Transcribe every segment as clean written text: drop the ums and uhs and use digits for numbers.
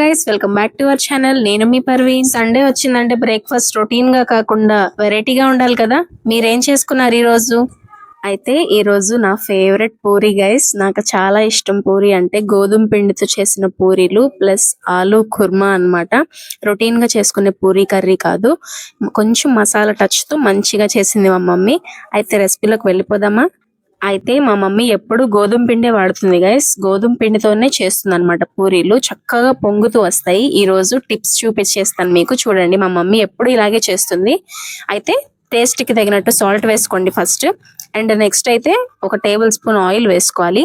Guys, welcome back to our channel. నేను మీ Parveen. Sunday వచ్చిందంటే breakfast routine గా కాకుండా వెరైటీగా ఉండాలి కదా. మీరేం చేసుకున్నారు ఈ రోజు? అయితే ఈ రోజు నా ఫేవరెట్ పూరి గైస్. నాకు చాలా ఇష్టం పూరి అంటే. గోధుమ పిండితో చేసిన పూరీలు ప్లస్ ఆలు కుర్మా అన్నమాట. రొటీన్ గా చేసుకునే పూరి కర్రీ కాదు, కొంచెం మసాలా టచ్ తో మంచిగా చేసింది మా మమ్మీ. అయితే రెసిపీలోకి వెళ్ళిపోదామా? అయితే మా మమ్మీ ఎప్పుడు గోధుమ పిండే వాడుతుంది గైస్. గోధుమ పిండితోనే చేస్తుంది అనమాట పూరీలు. చక్కగా పొంగుతూ వస్తాయి. ఈ రోజు టిప్స్ చూపించేస్తాను మీకు, చూడండి. మా మమ్మీ ఎప్పుడు ఇలాగే చేస్తుంది. అయితే టేస్ట్ కి తగినట్టు సాల్ట్ వేసుకోండి ఫస్ట్. అండ్ నెక్స్ట్ అయితే ఒక టేబుల్ స్పూన్ ఆయిల్ వేసుకోవాలి.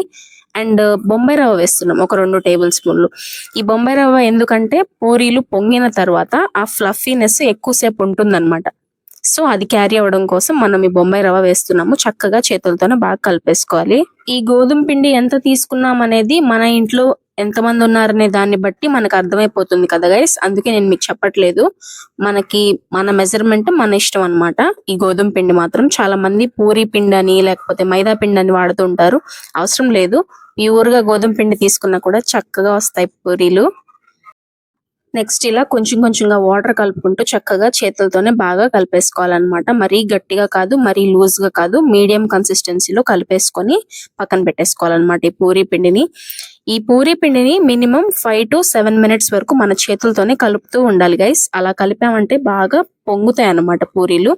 అండ్ బొంబాయి రవ్వ వేస్తున్నాం ఒక 2 టేబుల్ స్పూన్లు. ఈ బొంబాయి రవ్వ ఎందుకంటే పూరీలు పొంగిన తర్వాత ఆ ఫ్లఫీనెస్ ఎక్కువసేపు ఉంటుందన్నమాట. సో అది క్యారీ అవ్వడం కోసం మనం ఈ బొంబాయి రవ్వ వేస్తున్నాము. చక్కగా చేతులతోనే బాగా కలిపేసుకోవాలి. ఈ గోధుమ పిండి ఎంత తీసుకున్నాం అనేది మన ఇంట్లో ఎంతమంది ఉన్నారనే దాన్ని బట్టి మనకు అర్థమైపోతుంది కదా గైస్. అందుకే నేను మీకు చెప్పట్లేదు. మన మెజర్మెంట్ మన ఇష్టం అన్నమాట. ఈ గోధుమ పిండి మాత్రం చాలా మంది పూరి పిండి అని లేకపోతే మైదా పిండి అని వాడుతూ ఉంటారు. అవసరం లేదు. ప్యూర్ గా గోధుమ పిండి తీసుకున్నా కూడా చక్కగా వస్తాయి పూరీలు. నెక్స్ట్ ఇలా కొంచెం కొంచెంగా వాటర్ కలుపుకుంటూ చక్కగా చేతులతోనే బాగా కలిపేసుకోవాలన్నమాట. మరీ గట్టిగా కాదు, మరీ లూజ్ గా కాదు, మీడియం కన్సిస్టెన్సీలో కలిపేసుకొని పక్కన పెట్టేసుకోవాలన్నమాట ఈ పూరి పిండిని మినిమం 5 to 7 minutes వరకు మన చేతులతోనే కలుపుతూ ఉండాలి గైస్. అలా కలిపామంటే బాగా పొంగుతాయి అన్నమాట పూరీలు.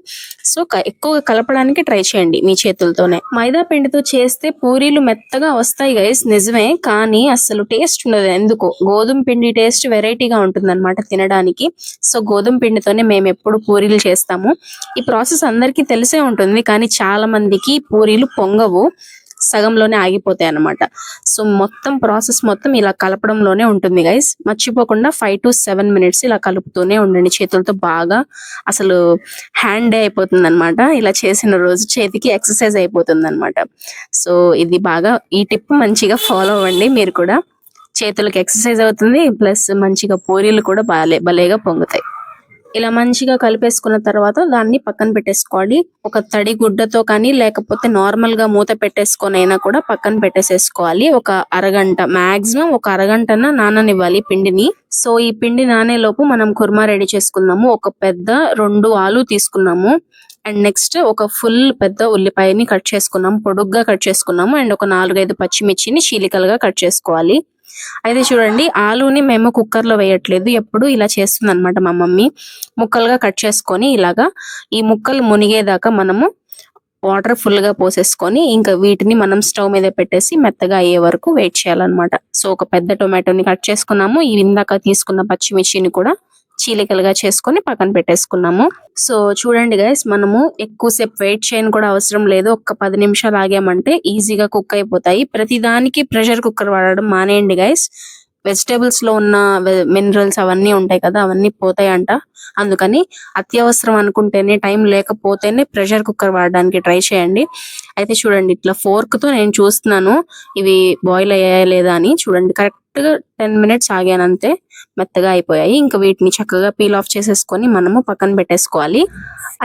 సో ఎక్కువగా కలపడానికి ట్రై చేయండి మీ చేతులతోనే. మైదా పిండితో చేస్తే పూరీలు మెత్తగా వస్తాయి గైస్, నిజమే. కానీ అసలు టేస్ట్ ఉండదు ఎందుకో. గోధుమ పిండి టేస్ట్ వెరైటీగా ఉంటుంది అనమాట తినడానికి. సో గోధుమ పిండితోనే మేము ఎప్పుడు పూరీలు చేస్తాము. ఈ ప్రాసెస్ అందరికీ తెలిసే ఉంటుంది, కానీ చాలా మందికి పూరీలు పొంగవు, సగంలోనే ఆగిపోతాయి అన్నమాట. సో ప్రాసెస్ మొత్తం ఇలా కలపడంలోనే ఉంటుంది గైస్. మర్చిపోకుండా 5 to 7 minutes ఇలా కలుపుతూనే ఉండండి చేతులతో బాగా. అసలు హ్యాండ్ అయిపోతుంది అనమాట. ఇలా చేసిన రోజు చేతికి ఎక్సర్సైజ్ అయిపోతుంది అనమాట. సో ఇది బాగా, ఈ టిప్ మంచిగా ఫాలో అవ్వండి మీరు కూడా. చేతులకు ఎక్సర్సైజ్ అవుతుంది, ప్లస్ మంచిగా పూరీలు కూడా భలేగా పొంగుతాయి. ఇలా మంచిగా కలిపేసుకున్న తర్వాత దాన్ని పక్కన పెట్టేసుకోవాలి. ఒక తడి గుడ్డతో కానీ లేకపోతే నార్మల్ గా మూత పెట్టేసుకొని అయినా కూడా పక్కన పెట్టేసేసుకోవాలి. ఒక అరగంట, మాక్సిమం ఒక అరగంటన నాననివ్వాలి పిండిని. సో ఈ పిండి నానేలోపు మనం కుర్మా రెడీ చేసుకుందాము. ఒక పెద్ద 2 ఆలు తీసుకున్నాము. అండ్ నెక్స్ట్ ఒక ఫుల్ పెద్ద ఉల్లిపాయని కట్ చేసుకున్నాము, పొడుగ్గా కట్ చేసుకున్నాము. అండ్ ఒక 4-5 పచ్చిమిర్చిని చీలికలుగా కట్ చేసుకోవాలి. అయితే చూడండి, ఆలుని మేము కుక్కర్ లో వేయట్లేదు, ఎప్పుడు ఇలా చేస్తుంది అనమాట మా మమ్మీ. ముక్కలుగా కట్ చేసుకొని ఇలాగా ఈ ముక్కలు మునిగేదాకా మనము వాటర్ ఫుల్ గా పోసేసుకొని ఇంకా వీటిని మనం స్టవ్ మీద పెట్టేసి మెత్తగా అయ్యే వరకు వెయిట్ చేయాలన్నమాట. సో ఒక పెద్ద టొమాటోని కట్ చేసుకున్నాము. ఈ ఇందాక తీసుకున్న పచ్చిమిర్చిని కూడా చీలికలుగా చేసుకొని పక్కన పెట్టేసుకున్నాము. సో చూడండి గైస్, మనము ఎక్కువసేపు వెయిట్ చేయని కూడా అవసరం లేదు. ఒక 10 నిమిషాలు ఆగామంటే ఈజీగా కుక్ అయిపోతాయి. ప్రతిదానికి ప్రెషర్ కుక్కర్ వాడడం మానేయండి గైస్. వెజిటేబుల్స్ లో ఉన్న మినరల్స్ అవన్నీ ఉంటాయి కదా, అవన్నీ పోతాయంట. అందుకని అత్యవసరం అనుకుంటేనే, టైం లేకపోతేనే ప్రెషర్ కుక్కర్ వాడడానికి ట్రై చేయండి. అయితే చూడండి, ఇట్లా ఫోర్క్ తో నేను చూస్తున్నాను ఇవి బాయిల్ అయ్యాయా లేదా అని. చూడండి, కరెక్ట్ గా 10 minutes ఆగానంతే, మెత్తగా అయిపోయాయి. ఇంకా వీటిని చక్కగా పీల్ ఆఫ్ చేసేసుకొని మనము పక్కన పెట్టేసుకోవాలి.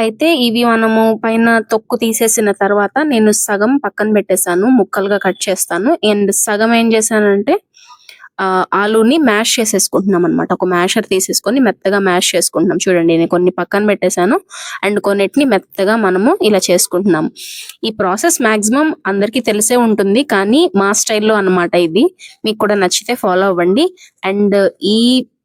అయితే ఇవి మనము పైన తొక్కు తీసేసిన తర్వాత నేను సగం పక్కన పెట్టేశాను, ముక్కలుగా కట్ చేస్తాను. అండ్ సగం ఏం చేశానంటే ఆలూని మ్యాష్ చేసేసుకుంటున్నాం అనమాట. ఒక మ్యాషర్ తీసేసుకొని మెత్తగా మ్యాష్ చేసుకుంటున్నాం. చూడండి, నేను కొన్ని పక్కన పెట్టేశాను అండ్ కొన్నిటిని మెత్తగా మనము ఇలా చేసుకుంటున్నాము. ఈ ప్రాసెస్ మాక్సిమం అందరికీ తెలిసే ఉంటుంది, కానీ మా స్టైల్లో అన్నమాట ఇది. మీకు కూడా నచ్చితే ఫాలో అవ్వండి. అండ్ ఈ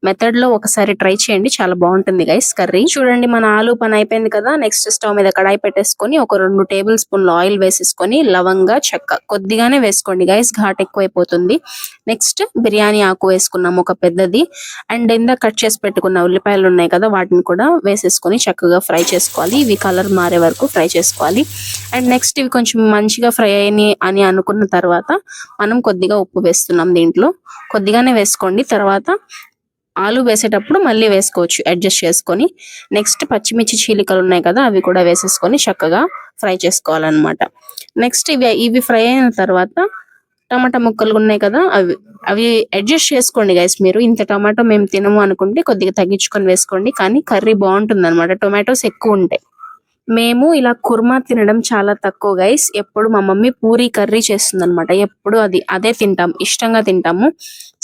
మెథడ్ లో ఒకసారి ట్రై చేయండి, చాలా బాగుంటుంది గైస్ కర్రీ. చూడండి, మన ఆలు పని అయిపోయింది కదా. నెక్స్ట్ స్టవ్ మీద కడాయి పెట్టేసుకొని ఒక 2 టేబుల్ స్పూన్లు ఆయిల్ వేసేసుకొని లవంగా చెక్క కొద్దిగానే వేసుకోండి గైస్, ఘాట్ ఎక్కువైపోతుంది. నెక్స్ట్ బిర్యానీ ఆకు వేసుకున్నాము ఒక పెద్దది. అండ్ ఇందాక కట్ చేసి పెట్టుకున్న ఉల్లిపాయలు ఉన్నాయి కదా, వాటిని కూడా వేసేసుకొని చక్కగా ఫ్రై చేసుకోవాలి. ఇవి కలర్ మారే వరకు ఫ్రై చేసుకోవాలి. అండ్ నెక్స్ట్ ఇవి కొంచెం మంచిగా ఫ్రై అని అనుకున్న తర్వాత మనం కొద్దిగా ఉప్పు వేస్తున్నాం. దీంట్లో కొద్దిగానే వేసుకోండి. తర్వాత ఆలు వేసేటప్పుడు మళ్ళీ వేసుకోవచ్చు అడ్జస్ట్ చేసుకొని. నెక్స్ట్ పచ్చిమిర్చి చీలికలు ఉన్నాయి కదా, అవి కూడా వేసేసుకొని చక్కగా ఫ్రై చేసుకోవాలన్నమాట. నెక్స్ట్ ఇవి ఫ్రై అయిన తర్వాత టమాటా ముక్కలు ఉన్నాయి కదా, అవి అడ్జస్ట్ చేసుకోండి గైస్. మీరు ఇంత టమాటో మేము తినము అనుకుంటే కొద్దిగా తగ్గించుకొని వేసుకోండి, కానీ కర్రీ బాగుంటుంది అనమాట. టొమాటోస్ ఎక్కువ ఉంటాయి. మేము ఇలా కుర్మా తినడం చాలా తక్కువ గైస్. ఎప్పుడు మా మమ్మీ పూరి కర్రీ చేస్తుంది అనమాట. ఎప్పుడు అదే తింటాం, ఇష్టంగా తింటాము.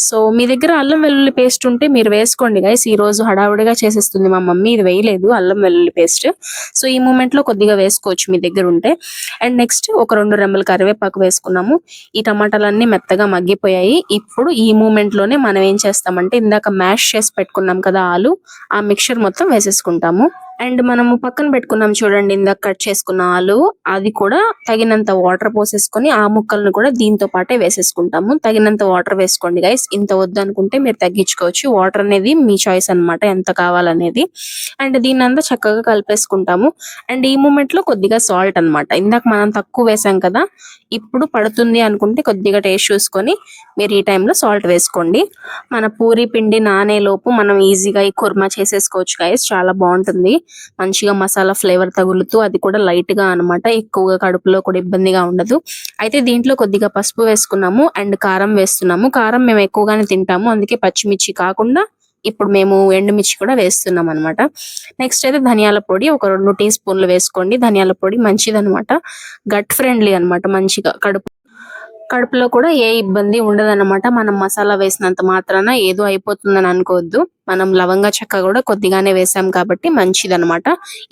సో మీ దగ్గర అల్లం వెల్లుల్లి పేస్ట్ ఉంటే మీరు వేసుకోండి గైస్. ఈ రోజు హడావుడిగా చేసేస్తుంది మా మమ్మీ, ఇది వేయలేదు అల్లం వెల్లుల్లి పేస్ట్. సో ఈ మూమెంట్ లో కొద్దిగా వేసుకోవచ్చు మీ దగ్గర ఉంటే. అండ్ నెక్స్ట్ ఒక 2 రెమ్మల కరివేపాకు వేసుకున్నాము. ఈ టమాటాలన్నీ మెత్తగా మగ్గిపోయాయి. ఇప్పుడు ఈ మూమెంట్ లోనే మనం ఏం చేస్తామంటే ఇందాక మ్యాష్ చేసి పెట్టుకున్నాం కదా ఆలు, ఆ మిక్చర్ మొత్తం వేసేసుకుంటాము. అండ్ మనము పక్కన పెట్టుకున్నాం చూడండి ఇందాక కట్ చేసుకున్న ఆలు, అది కూడా తగినంత వాటర్ పోసేసుకొని ఆ ముక్కలను కూడా దీంతో పాటే వేసేసుకుంటాము. తగినంత వాటర్ వేసుకోండి గైస్. ఇంత వద్దు అనుకుంటే మీరు తగ్గించుకోవచ్చు. వాటర్ అనేది మీ చాయిస్ అన్నమాట, ఎంత కావాలనేది. అండ్ దీన్ని అంతా చక్కగా కలిపేసుకుంటాము. అండ్ ఈ మూమెంట్ లో కొద్దిగా సాల్ట్ అన్నమాట. ఇందాక మనం తక్కువ వేసాం కదా, ఇప్పుడు పడుతుంది అనుకుంటే కొద్దిగా టేస్ట్ చూసుకొని మీరు ఈ టైంలో సాల్ట్ వేసుకోండి. మన పూరి పిండి నానే లోపు మనం ఈజీగా ఈ కుర్మా చేసేసుకోవచ్చు గైస్. చాలా బాగుంటుంది, మంచిగా మసాలా ఫ్లేవర్ తగులుతూ, అది కూడా లైట్ గా అన్నమాట, ఎక్కువగా కడుపులో కూడా ఇబ్బందిగా ఉండదు. అయితే దీంట్లో కొద్దిగా పసుపు వేసుకున్నాము అండ్ కారం వేస్తున్నాము. కారం మేము ఎక్కువగానే తింటాము, అందుకే పచ్చిమిర్చి కాకుండా ఇప్పుడు మేము ఎండుమిర్చి కూడా వేస్తున్నాం అనమాట. నెక్స్ట్ అయితే ధనియాల పొడి ఒక 2 టీ స్పూన్లు వేసుకోండి. ధనియాల పొడి మంచిదన్నమాట, గట్ ఫ్రెండ్లీ అన్నమాట. మంచిగా కడుపులో కూడా ఏ ఇబ్బంది ఉండదన్నమాట. మనం మసాలా వేసినంత మాత్రాన ఏదో అయిపోతుందని అనుకోవద్దు. మనం లవంగ చెక్క కూడా కొద్దిగానే వేసాం కాబట్టి మంచిదన్నమాట.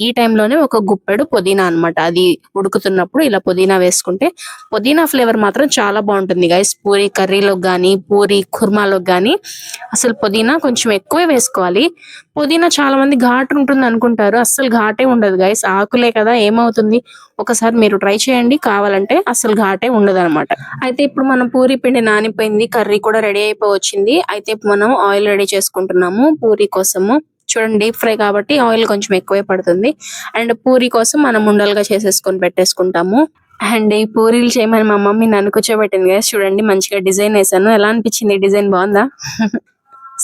ఈ టైంలోనే ఒక గుప్పెడు పుదీనా అన్నమాట, అది ఉడుకుతున్నప్పుడు ఇలా పుదీనా వేసుకుంటే పుదీనా ఫ్లేవర్ మాత్రం చాలా బాగుంటుంది గైస్. పూరి కర్రీలోకి కానీ పూరి కుర్మాలోకి కానీ అసలు పుదీనా కొంచెం ఎక్కువే వేసుకోవాలి. పుదీనా చాలా మంది ఘాటు ఉంటుంది అనుకుంటారు, అస్సలు ఘాటే ఉండదు గైస్. ఆకులే కదా, ఏమవుతుంది, ఒకసారి మీరు ట్రై చేయండి కావాలంటే. అసలు ఘాటే ఉండదు అనమాట. అయితే ఇప్పుడు మనం పూరి పిండి నానిపోయింది, కర్రీ కూడా రెడీ అయిపోవచ్చింది. అయితే ఇప్పుడు మనం ఆయిల్ రెడీ చేసుకుంటున్నాము పూరి కోసము. చూడండి డీప్ ఫ్రై కాబట్టి ఆయిల్ కొంచెం ఎక్కువే పడుతుంది. అండ్ పూరి కోసం మనం ఉండలుగా చేసేసుకొని పెట్టేసుకుంటాము. అండ్ ఈ పూరీలు చేయమని మా మమ్మీ నన్ను కూర్చోబెట్టింది కదా, చూడండి మంచిగా డిజైన్ వేసాను. ఎలా అనిపించింది డిజైన్, బాగుందా?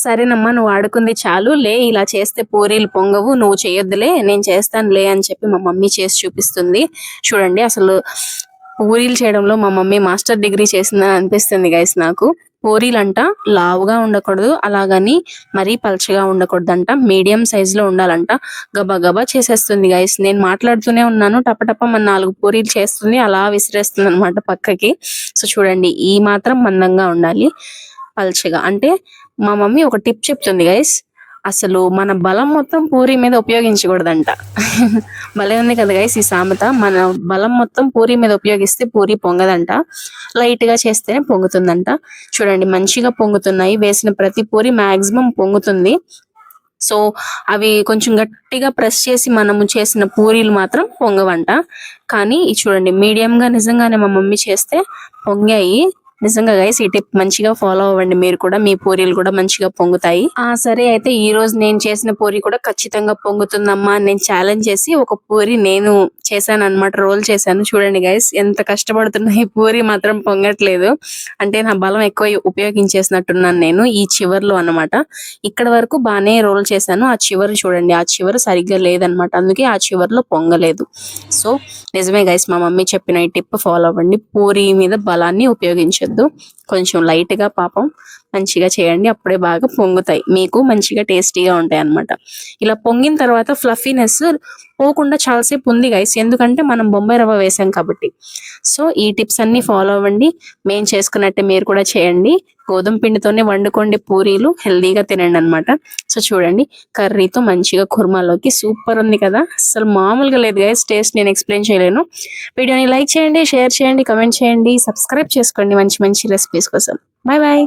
సరేనమ్మా నువ్వు ఆడుకుంది చాలు లే, ఇలా చేస్తే పూరీలు పొంగవు, నువ్వు చేయొద్దులే నేను చేస్తానులే అని చెప్పి మా మమ్మీ చేసి చూపిస్తుంది. చూడండి అసలు పూరీలు చేయడంలో మా మమ్మీ మాస్టర్ డిగ్రీ చేసిందని అనిపిస్తుంది గైస్ నాకు. పూరీలంట లావుగా ఉండకూడదు, అలాగని మరీ పల్చగా ఉండకూడదంట, మీడియం సైజ్ లో ఉండాలంట. గబా గబా చేసేస్తుంది గైస్. నేను మాట్లాడుతూనే ఉన్నాను, టపటప మన 4 పూరీలు చేస్తుంది, అలా విసిరేస్తుంది అనమాట పక్కకి. సో చూడండి ఈ మాత్రం మందంగా ఉండాలి, పల్చగా. అంటే మా మమ్మీ ఒక టిప్ చెప్తుంది గైస్, అసలు మన బలం మొత్తం పూరి మీద ఉపయోగించకూడదంట. భలే ఉంది కదా గైస్ ఈ సామెత. మన బలం మొత్తం పూరి మీద ఉపయోగిస్తే పూరి పొంగదంట, లైట్ గా చేస్తేనే పొంగుతుందంట. చూడండి మంచిగా పొంగుతున్నాయి, వేసిన ప్రతి పూరి మాక్సిమం పొంగుతుంది. సో అవి కొంచెం గట్టిగా ప్రెస్ చేసి మనము చేసిన పూరీలు మాత్రం పొంగవంట. కానీ చూడండి మీడియం గా నిజంగానే మా మమ్మీ చేస్తే పొంగాయి. నిజంగా గైస్ ఈ టిప్ మంచిగా ఫాలో అవ్వండి మీరు కూడా, మీ పూరీలు కూడా మంచిగా పొంగుతాయి. సరే అయితే ఈ రోజు నేను చేసిన పూరి కూడా ఖచ్చితంగా పొంగుతుందమ్మా నేను ఛాలెంజ్ చేసి ఒక పూరి నేను చేశాను అనమాట, రోల్ చేశాను. చూడండి గైస్ ఎంత కష్టపడుతున్నా, ఈ పూరి మాత్రం పొంగట్లేదు. అంటే నా బలం ఎక్కువ ఉపయోగించేసినట్టున్నాను నేను ఈ చివర్లో అన్నమాట. ఇక్కడ వరకు బాగానే రోల్ చేశాను, ఆ చివరి చూడండి, ఆ చివరి సరిగ్గా లేదనమాట, అందుకే ఆ చివర్లో పొంగలేదు. సో నిజమే గైస్ మా మమ్మీ చెప్పిన ఈ టిప్ ఫాలో అవ్వండి. పూరి మీద బలాన్ని ఉపయోగించొద్దు, కొంచెం లైట్ గా పాపం మంచిగా చేయండి, అప్పుడే బాగా పొంగుతాయి, మీకు మంచిగా టేస్టీగా ఉంటాయి అన్నమాట. ఇలా పొంగిన తర్వాత ఫ్లఫీనెస్ పోకుండా చాలాసేపు ఉంది గైస్, ఎందుకంటే మనం బొంబాయి రవ్వ వేసాం కాబట్టి. సో ఈ టిప్స్ అన్ని ఫాలో అవ్వండి, మేము చేసుకున్నట్టే మీరు కూడా చేయండి. గోధుమ పిండితోనే వండుకోండి పూరీలు, హెల్దీగా తినండి అనమాట. సో చూడండి కర్రీతో మంచిగా కుర్మాలోకి సూపర్ ఉంది కదా, అసలు మామూలుగా లేదు గైస్ టేస్ట్, నేను ఎక్స్ప్లెయిన్ చేయలేను. వీడియోని లైక్ చేయండి, షేర్ చేయండి, కమెంట్ చేయండి, సబ్స్క్రైబ్ చేసుకోండి మంచి మంచి రెసిపీస్ కోసం. Bye bye.